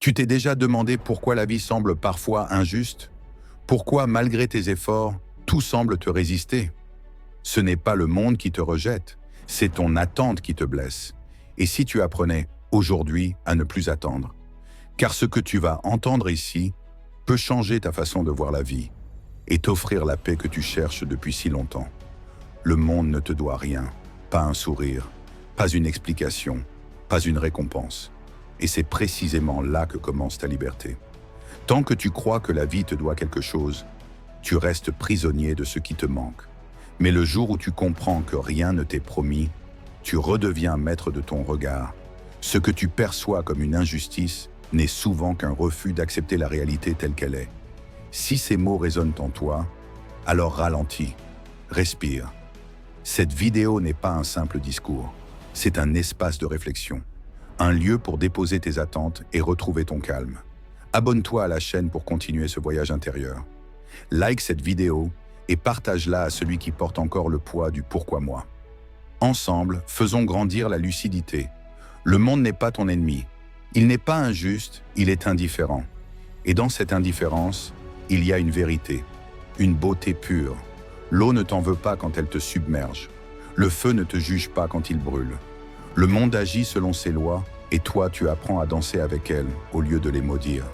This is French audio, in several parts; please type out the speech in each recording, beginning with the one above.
Tu t'es déjà demandé pourquoi la vie semble parfois injuste? Pourquoi, malgré tes efforts, tout semble te résister? Ce n'est pas le monde qui te rejette, c'est ton attente qui te blesse. Et si tu apprenais, aujourd'hui, à ne plus attendre? Car ce que tu vas entendre ici peut changer ta façon de voir la vie et t'offrir la paix que tu cherches depuis si longtemps. Le monde ne te doit rien, pas un sourire, pas une explication, pas une récompense. Et c'est précisément là que commence ta liberté. Tant que tu crois que la vie te doit quelque chose, tu restes prisonnier de ce qui te manque. Mais le jour où tu comprends que rien ne t'est promis, tu redeviens maître de ton regard. Ce que tu perçois comme une injustice n'est souvent qu'un refus d'accepter la réalité telle qu'elle est. Si ces mots résonnent en toi, alors ralentis, respire. Cette vidéo n'est pas un simple discours, c'est un espace de réflexion. Un lieu pour déposer tes attentes et retrouver ton calme. Abonne-toi à la chaîne pour continuer ce voyage intérieur. Like cette vidéo et partage-la à celui qui porte encore le poids du pourquoi moi. Ensemble, faisons grandir la lucidité. Le monde n'est pas ton ennemi. Il n'est pas injuste, il est indifférent. Et dans cette indifférence, il y a une vérité, une beauté pure. L'eau ne t'en veut pas quand elle te submerge. Le feu ne te juge pas quand il brûle. Le monde agit selon ses lois, et toi tu apprends à danser avec elles au lieu de les maudire.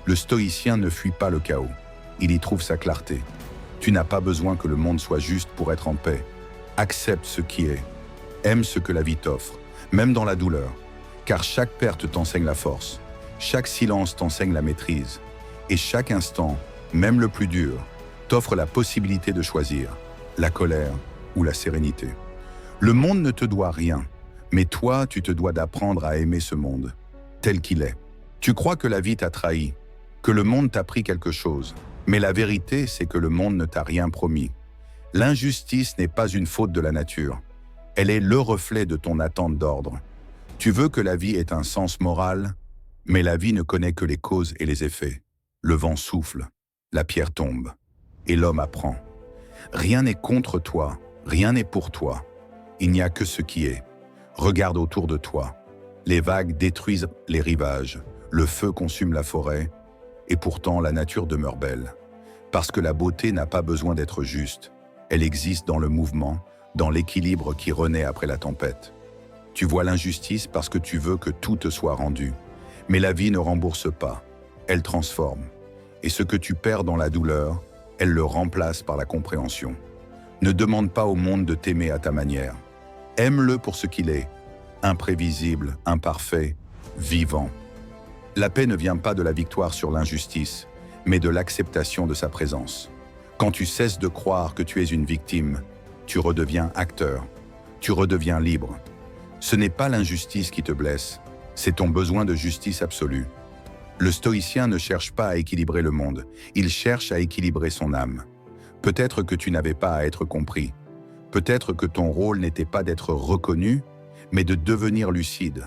Le stoïcien ne fuit pas le chaos, il y trouve sa clarté. Tu n'as pas besoin que le monde soit juste pour être en paix. Accepte ce qui est, aime ce que la vie t'offre, même dans la douleur, car chaque perte t'enseigne la force, chaque silence t'enseigne la maîtrise, et chaque instant, même le plus dur, t'offre la possibilité de choisir, la colère ou la sérénité. Le monde ne te doit rien. Mais toi, tu te dois d'apprendre à aimer ce monde, tel qu'il est. Tu crois que la vie t'a trahi, que le monde t'a pris quelque chose. Mais la vérité, c'est que le monde ne t'a rien promis. L'injustice n'est pas une faute de la nature. Elle est le reflet de ton attente d'ordre. Tu veux que la vie ait un sens moral, mais la vie ne connaît que les causes et les effets. Le vent souffle, la pierre tombe, et l'homme apprend. Rien n'est contre toi, rien n'est pour toi. Il n'y a que ce qui est. Regarde autour de toi. Les vagues détruisent les rivages, le feu consume la forêt, et pourtant la nature demeure belle. Parce que la beauté n'a pas besoin d'être juste. Elle existe dans le mouvement, dans l'équilibre qui renaît après la tempête. Tu vois l'injustice parce que tu veux que tout te soit rendu. Mais la vie ne rembourse pas, elle transforme. Et ce que tu perds dans la douleur, elle le remplace par la compréhension. Ne demande pas au monde de t'aimer à ta manière. Aime-le pour ce qu'il est, imprévisible, imparfait, vivant. La paix ne vient pas de la victoire sur l'injustice, mais de l'acceptation de sa présence. Quand tu cesses de croire que tu es une victime, tu redeviens acteur, tu redeviens libre. Ce n'est pas l'injustice qui te blesse, c'est ton besoin de justice absolue. Le stoïcien ne cherche pas à équilibrer le monde, il cherche à équilibrer son âme. Peut-être que tu n'avais pas à être compris. Peut-être que ton rôle n'était pas d'être reconnu, mais de devenir lucide.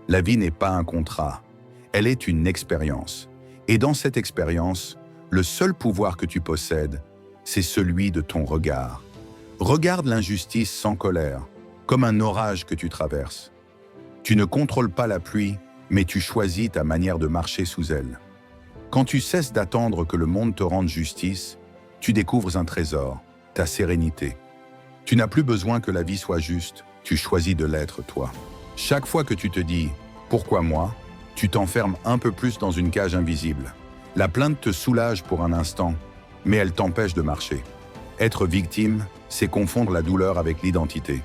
La vie n'est pas un contrat, elle est une expérience. Et dans cette expérience, le seul pouvoir que tu possèdes, c'est celui de ton regard. Regarde l'injustice sans colère, comme un orage que tu traverses. Tu ne contrôles pas la pluie, mais tu choisis ta manière de marcher sous elle. Quand tu cesses d'attendre que le monde te rende justice, tu découvres un trésor, ta sérénité. Tu n'as plus besoin que la vie soit juste, tu choisis de l'être toi. Chaque fois que tu te dis « pourquoi moi ?», tu t'enfermes un peu plus dans une cage invisible. La plainte te soulage pour un instant, mais elle t'empêche de marcher. Être victime, c'est confondre la douleur avec l'identité.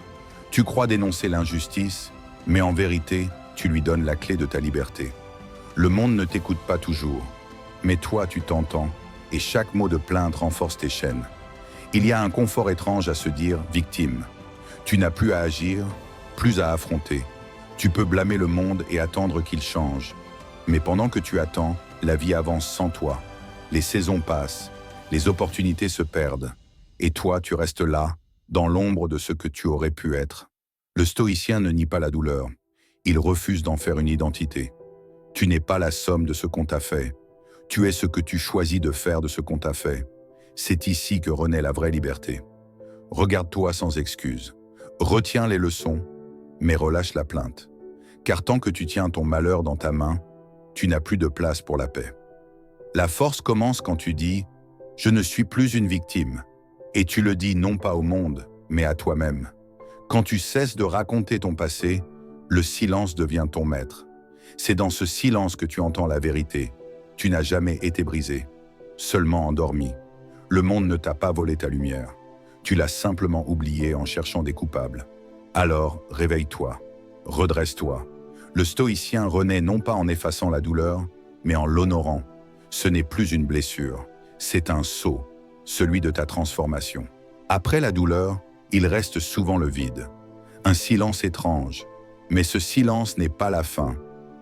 Tu crois dénoncer l'injustice, mais en vérité, tu lui donnes la clé de ta liberté. Le monde ne t'écoute pas toujours, mais toi tu t'entends, et chaque mot de plainte renforce tes chaînes. Il y a un confort étrange à se dire « victime ». Tu n'as plus à agir, plus à affronter. Tu peux blâmer le monde et attendre qu'il change. Mais pendant que tu attends, la vie avance sans toi. Les saisons passent, les opportunités se perdent. Et toi, tu restes là, dans l'ombre de ce que tu aurais pu être. Le stoïcien ne nie pas la douleur. Il refuse d'en faire une identité. Tu n'es pas la somme de ce qu'on t'a fait. Tu es ce que tu choisis de faire de ce qu'on t'a fait. C'est ici que renaît la vraie liberté. Regarde-toi sans excuse. Retiens les leçons, mais relâche la plainte. Car tant que tu tiens ton malheur dans ta main, tu n'as plus de place pour la paix. La force commence quand tu dis « Je ne suis plus une victime » et tu le dis non pas au monde, mais à toi-même. Quand tu cesses de raconter ton passé, le silence devient ton maître. C'est dans ce silence que tu entends la vérité. Tu n'as jamais été brisé, seulement endormi. Le monde ne t'a pas volé ta lumière. Tu l'as simplement oublié en cherchant des coupables. Alors, réveille-toi, redresse-toi. Le stoïcien renaît non pas en effaçant la douleur, mais en l'honorant. Ce n'est plus une blessure, c'est un sceau, celui de ta transformation. Après la douleur, il reste souvent le vide. Un silence étrange. Mais ce silence n'est pas la fin,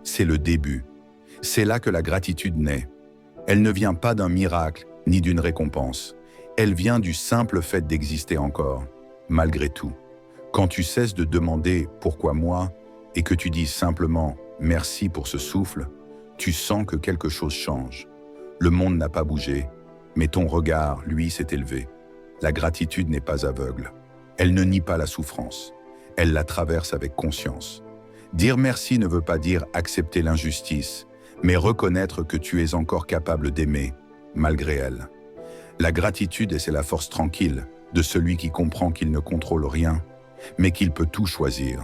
c'est le début. C'est là que la gratitude naît. Elle ne vient pas d'un miracle ni d'une récompense. Elle vient du simple fait d'exister encore, malgré tout. Quand tu cesses de demander « pourquoi moi ?» et que tu dis simplement « merci pour ce souffle », tu sens que quelque chose change. Le monde n'a pas bougé, mais ton regard, lui, s'est élevé. La gratitude n'est pas aveugle. Elle ne nie pas la souffrance. Elle la traverse avec conscience. Dire merci ne veut pas dire accepter l'injustice, mais reconnaître que tu es encore capable d'aimer, malgré elle. La gratitude, c'est la force tranquille de celui qui comprend qu'il ne contrôle rien, mais qu'il peut tout choisir.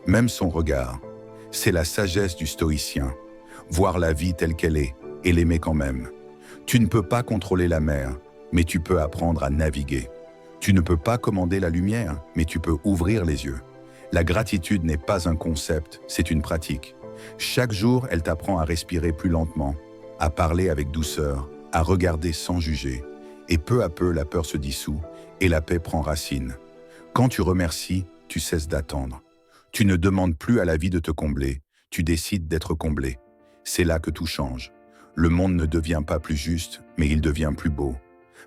Même son regard. C'est la sagesse du stoïcien. Voir la vie telle qu'elle est et l'aimer quand même. Tu ne peux pas contrôler la mer, mais tu peux apprendre à naviguer. Tu ne peux pas commander la lumière, mais tu peux ouvrir les yeux. La gratitude n'est pas un concept, c'est une pratique. Chaque jour, elle t'apprend à respirer plus lentement, à parler avec douceur, à regarder sans juger. Et peu à peu, la peur se dissout et la paix prend racine. Quand tu remercies, tu cesses d'attendre. Tu ne demandes plus à la vie de te combler, tu décides d'être comblé. C'est là que tout change. Le monde ne devient pas plus juste, mais il devient plus beau.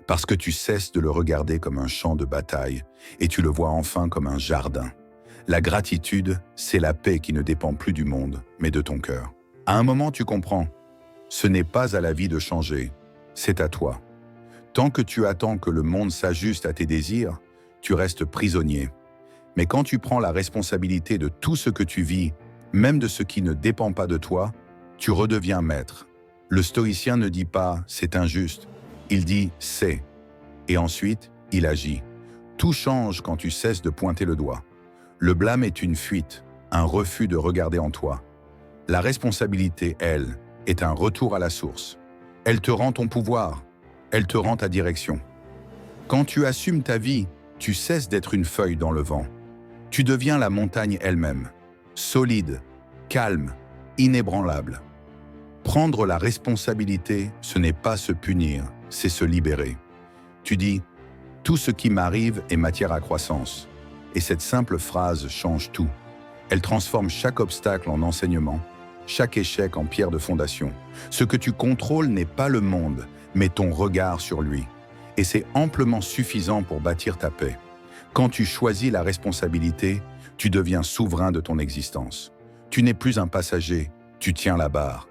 Parce que tu cesses de le regarder comme un champ de bataille et tu le vois enfin comme un jardin. La gratitude, c'est la paix qui ne dépend plus du monde, mais de ton cœur. À un moment, tu comprends. Ce n'est pas à la vie de changer, c'est à toi. Tant que tu attends que le monde s'ajuste à tes désirs, tu restes prisonnier. Mais quand tu prends la responsabilité de tout ce que tu vis, même de ce qui ne dépend pas de toi, tu redeviens maître. Le stoïcien ne dit pas « c'est injuste », il dit « c'est ». Et ensuite, il agit. Tout change quand tu cesses de pointer le doigt. Le blâme est une fuite, un refus de regarder en toi. La responsabilité, elle, est un retour à la source. Elle te rend ton pouvoir, elle te rend ta direction. Quand tu assumes ta vie, tu cesses d'être une feuille dans le vent. Tu deviens la montagne elle-même, solide, calme, inébranlable. Prendre la responsabilité, ce n'est pas se punir, c'est se libérer. Tu dis « tout ce qui m'arrive est matière à croissance ». Et cette simple phrase change tout. Elle transforme chaque obstacle en enseignement, chaque échec en pierre de fondation. Ce que tu contrôles n'est pas le monde, mais ton regard sur lui. Et c'est amplement suffisant pour bâtir ta paix. Quand tu choisis la responsabilité, tu deviens souverain de ton existence. Tu n'es plus un passager, tu tiens la barre.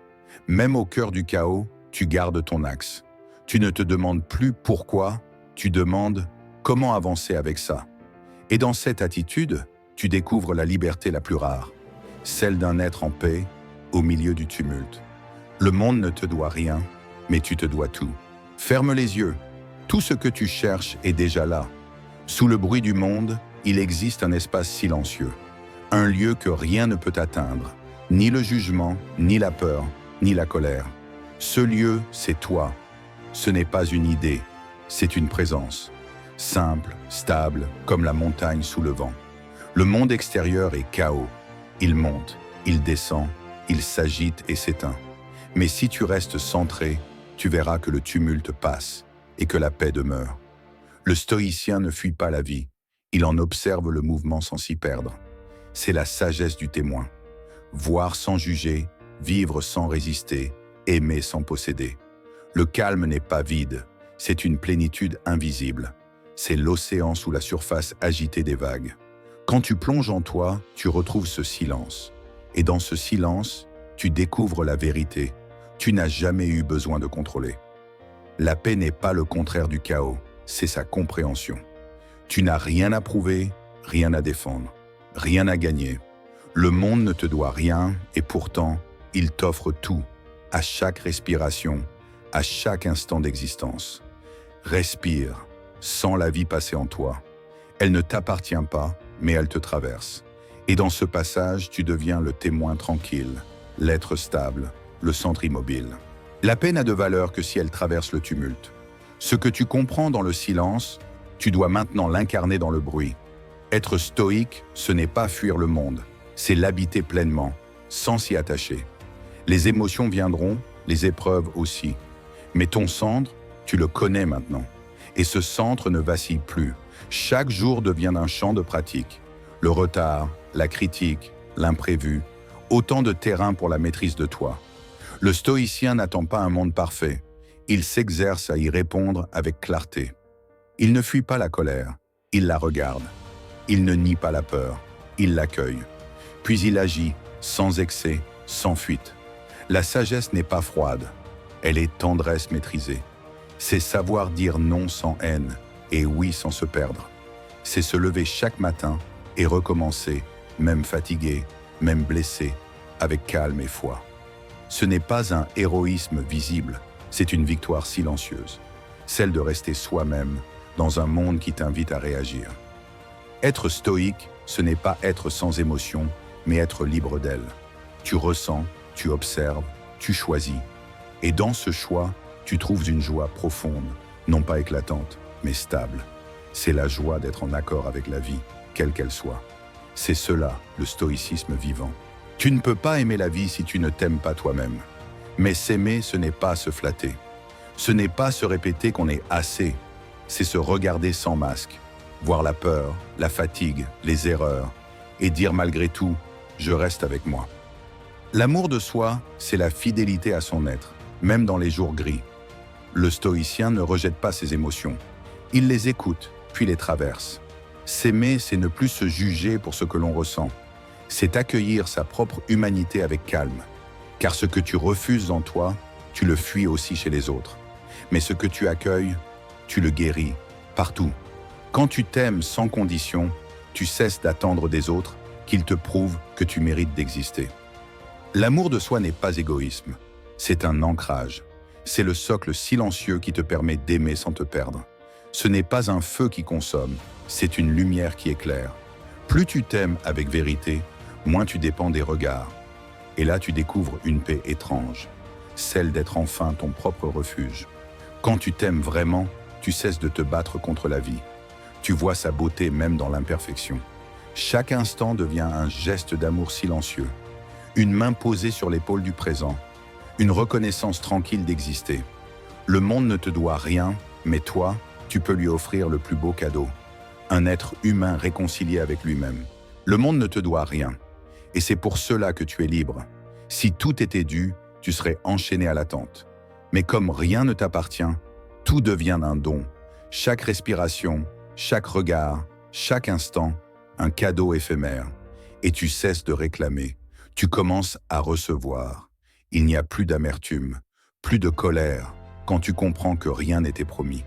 Même au cœur du chaos, tu gardes ton axe. Tu ne te demandes plus pourquoi, tu demandes comment avancer avec ça. Et dans cette attitude, tu découvres la liberté la plus rare, celle d'un être en paix au milieu du tumulte. Le monde ne te doit rien, mais tu te dois tout. Ferme les yeux, tout ce que tu cherches est déjà là. Sous le bruit du monde, il existe un espace silencieux, un lieu que rien ne peut atteindre, ni le jugement, ni la peur, ni la colère. Ce lieu, c'est toi. Ce n'est pas une idée, c'est une présence. Simple, stable, comme la montagne sous le vent. Le monde extérieur est chaos. Il monte, il descend, il s'agite et s'éteint. Mais si tu restes centré, tu verras que le tumulte passe et que la paix demeure. Le stoïcien ne fuit pas la vie, il en observe le mouvement sans s'y perdre. C'est la sagesse du témoin. Voir sans juger, vivre sans résister, aimer sans posséder. Le calme n'est pas vide, c'est une plénitude invisible. C'est l'océan sous la surface agitée des vagues. Quand tu plonges en toi, tu retrouves ce silence. Et dans ce silence, tu découvres la vérité. Tu n'as jamais eu besoin de contrôler. La paix n'est pas le contraire du chaos, c'est sa compréhension. Tu n'as rien à prouver, rien à défendre, rien à gagner. Le monde ne te doit rien et pourtant, il t'offre tout. à chaque respiration, à chaque instant d'existence. Respire, sens la vie passer en toi. Elle ne t'appartient pas, mais elle te traverse. Et dans ce passage, tu deviens le témoin tranquille, l'être stable, le centre immobile. La paix n'a de valeur que si elle traverse le tumulte. Ce que tu comprends dans le silence, tu dois maintenant l'incarner dans le bruit. Être stoïque, ce n'est pas fuir le monde, c'est l'habiter pleinement, sans s'y attacher. Les émotions viendront, les épreuves aussi. Mais ton centre, tu le connais maintenant. Et ce centre ne vacille plus. Chaque jour devient un champ de pratique. Le retard, la critique, l'imprévu, autant de terrain pour la maîtrise de toi. Le stoïcien n'attend pas un monde parfait. Il s'exerce à y répondre avec clarté. Il ne fuit pas la colère, il la regarde. Il ne nie pas la peur, il l'accueille. Puis il agit, sans excès, sans fuite. La sagesse n'est pas froide, elle est tendresse maîtrisée. C'est savoir dire non sans haine et oui sans se perdre. C'est se lever chaque matin et recommencer, même fatigué, même blessé, avec calme et foi. Ce n'est pas un héroïsme visible, c'est une victoire silencieuse. Celle de rester soi-même dans un monde qui t'invite à réagir. Être stoïque, ce n'est pas être sans émotion, mais être libre d'elle. Tu ressens, tu observes, tu choisis. Et dans ce choix, tu trouves une joie profonde, non pas éclatante, mais stable. C'est la joie d'être en accord avec la vie, quelle qu'elle soit. C'est cela, le stoïcisme vivant. Tu ne peux pas aimer la vie si tu ne t'aimes pas toi-même. Mais s'aimer, ce n'est pas se flatter. Ce n'est pas se répéter qu'on est assez. C'est se regarder sans masque, voir la peur, la fatigue, les erreurs, et dire malgré tout, je reste avec moi. L'amour de soi, c'est la fidélité à son être, même dans les jours gris. Le stoïcien ne rejette pas ses émotions. Il les écoute, puis les traverse. S'aimer, c'est ne plus se juger pour ce que l'on ressent. C'est accueillir sa propre humanité avec calme. Car ce que tu refuses en toi, tu le fuis aussi chez les autres. Mais ce que tu accueilles, tu le guéris, partout. Quand tu t'aimes sans condition, tu cesses d'attendre des autres qu'ils te prouvent que tu mérites d'exister. L'amour de soi n'est pas égoïsme, c'est un ancrage. C'est le socle silencieux qui te permet d'aimer sans te perdre. Ce n'est pas un feu qui consomme, c'est une lumière qui éclaire. Plus tu t'aimes avec vérité, moins tu dépends des regards. Et là tu découvres une paix étrange, celle d'être enfin ton propre refuge. Quand tu t'aimes vraiment, tu cesses de te battre contre la vie. Tu vois sa beauté même dans l'imperfection. Chaque instant devient un geste d'amour silencieux. Une main posée sur l'épaule du présent. Une reconnaissance tranquille d'exister. Le monde ne te doit rien, mais toi, tu peux lui offrir le plus beau cadeau. Un être humain réconcilié avec lui-même. Le monde ne te doit rien. Et c'est pour cela que tu es libre. Si tout était dû, tu serais enchaîné à l'attente. Mais comme rien ne t'appartient, tout devient un don. Chaque respiration, chaque regard, chaque instant, un cadeau éphémère. Et tu cesses de réclamer. Tu commences à recevoir. Il n'y a plus d'amertume, plus de colère, quand tu comprends que rien n'était promis.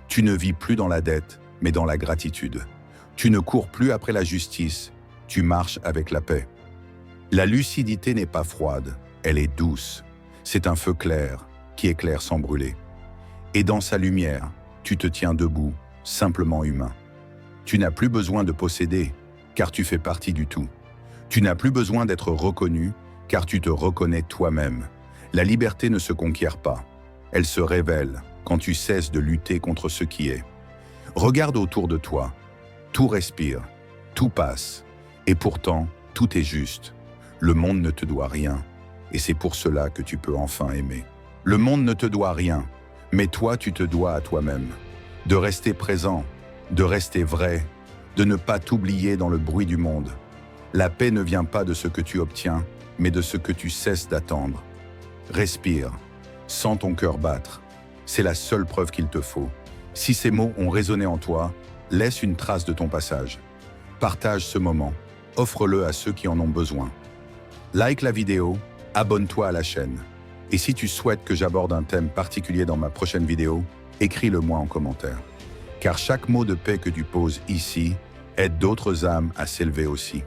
Tu ne vis plus dans la dette, mais dans la gratitude. Tu ne cours plus après la justice, tu marches avec la paix. La lucidité n'est pas froide, elle est douce. C'est un feu clair, qui éclaire sans brûler. Et dans sa lumière, tu te tiens debout, simplement humain. Tu n'as plus besoin de posséder, car tu fais partie du tout. Tu n'as plus besoin d'être reconnu, car tu te reconnais toi-même. La liberté ne se conquiert pas. Elle se révèle quand tu cesses de lutter contre ce qui est. Regarde autour de toi. Tout respire, tout passe. Et pourtant, tout est juste. Le monde ne te doit rien. Et c'est pour cela que tu peux enfin aimer. Le monde ne te doit rien, mais toi tu te dois à toi-même. De rester présent, de rester vrai, de ne pas t'oublier dans le bruit du monde. La paix ne vient pas de ce que tu obtiens, mais de ce que tu cesses d'attendre. Respire, sens ton cœur battre. C'est la seule preuve qu'il te faut. Si ces mots ont résonné en toi, laisse une trace de ton passage. Partage ce moment, offre-le à ceux qui en ont besoin. Like la vidéo, abonne-toi à la chaîne. Et si tu souhaites que j'aborde un thème particulier dans ma prochaine vidéo, écris-le moi en commentaire. Car chaque mot de paix que tu poses ici aide d'autres âmes à s'élever aussi.